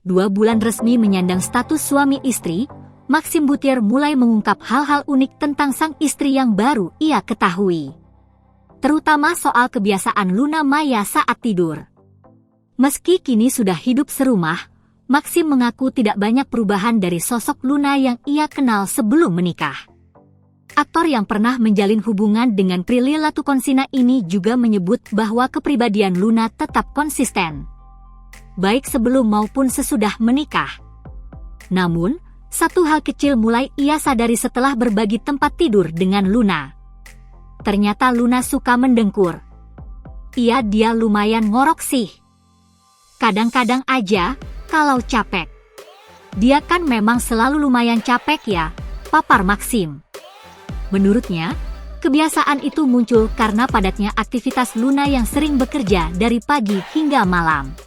2 bulan resmi menyandang status suami istri, Maxim Buttier mulai mengungkap hal-hal unik tentang sang istri yang baru ia ketahui. Terutama soal kebiasaan Luna Maya saat tidur. Meski kini sudah hidup serumah, Maxim mengaku tidak banyak perubahan dari sosok Luna yang ia kenal sebelum menikah. Aktor yang pernah menjalin hubungan dengan Prilly Latuconsina ini juga menyebut bahwa kepribadian Luna tetap konsisten, baik sebelum maupun sesudah menikah. Namun, satu hal kecil mulai ia sadari setelah berbagi tempat tidur dengan Luna. Ternyata Luna suka mendengkur. Dia lumayan ngorok sih. Kadang-kadang aja, kalau capek. Dia kan memang selalu lumayan capek ya, papar Maxim. Menurutnya, kebiasaan itu muncul karena padatnya aktivitas Luna yang sering bekerja dari pagi hingga malam.